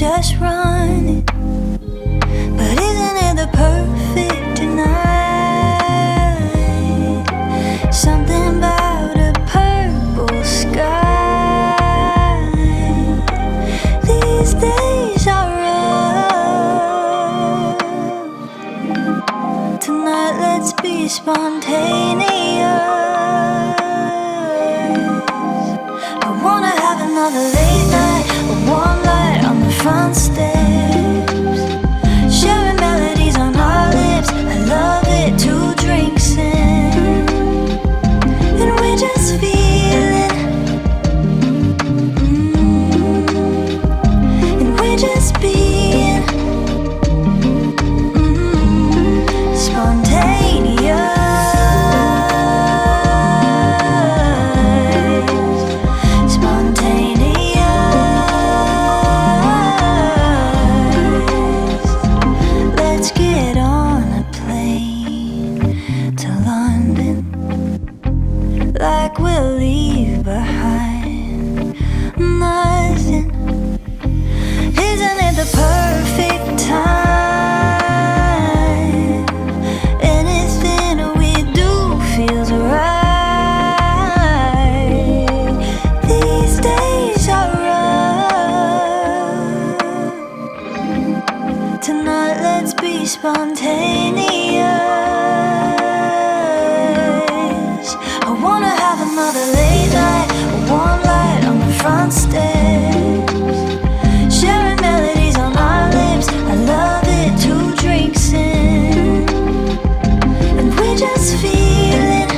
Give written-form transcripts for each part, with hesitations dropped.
just run it. But isn't it the perfect night? Something about a purple sky. These days are rough. Tonight let's be spontaneous. I wanna have another late night, a warm light on the front steps, sharing melodies on our lips. I love it, 2 drinks in, and we're just feeling, and we're just being spontaneous. Like we'll leave behind nothing. Isn't it the perfect time? Anything we do feels right. These days are rough. Tonight let's be spontaneous. I wanna have another late night, a warm light on the front steps, sharing melodies on our lips. I love it, 2 drinks in, and we're just feeling,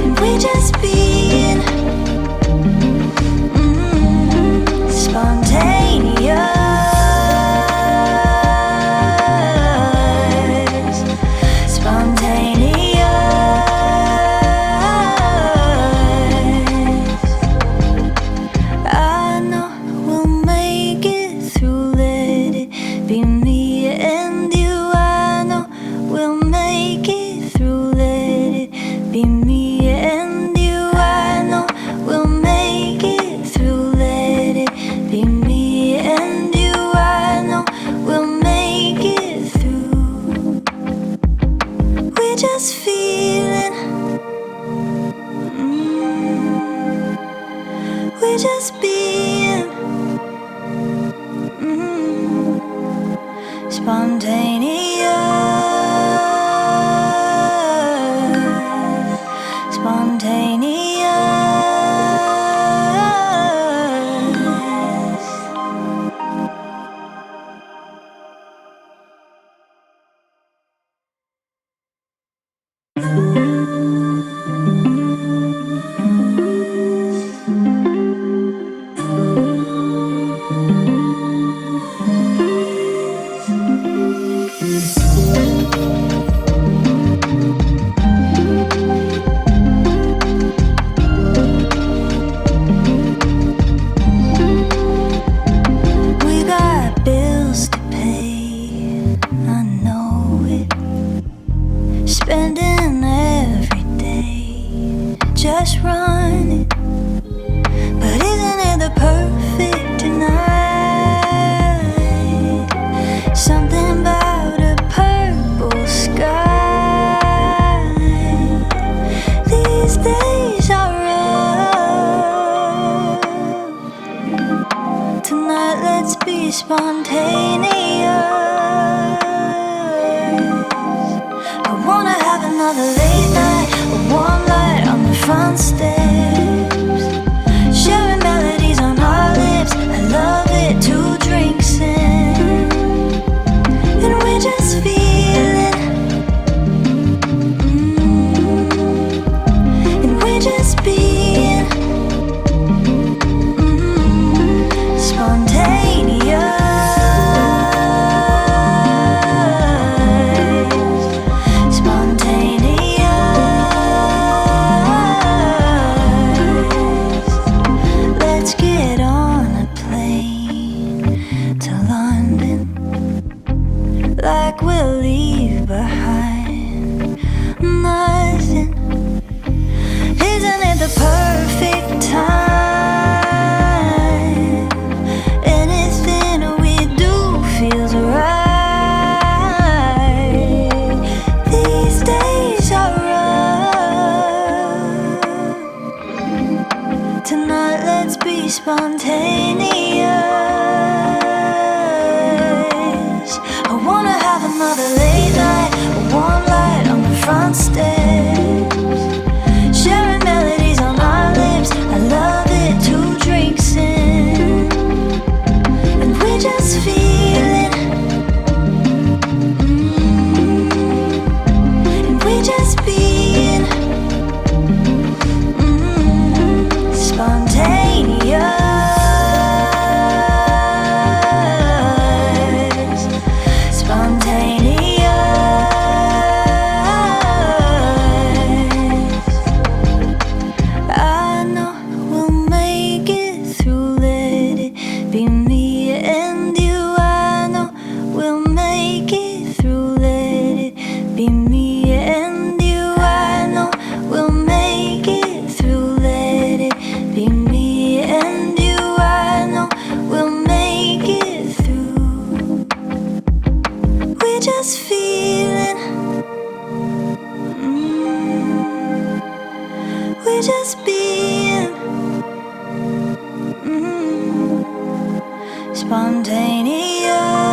and we're just being spontaneous. Just feeling, we're just being spontaneous, spontaneous. Spending every day, just run it. But isn't it the perfect night? Something about a purple sky. These days are rough. Tonight let's be spontaneous. Another late night, a warm light on the front steps, sharing melodies on our lips. I love it, 2 drinks in, and we're just feeling, and we're just being spontaneous. Spontaneous. spontaneous. I wanna have another late night, a warm light on the front stairs, sharing melodies on our lips. I love it, 2 drinks in, and we're just feeling, and we're just being spontaneous. Just feeling, we're just being spontaneous.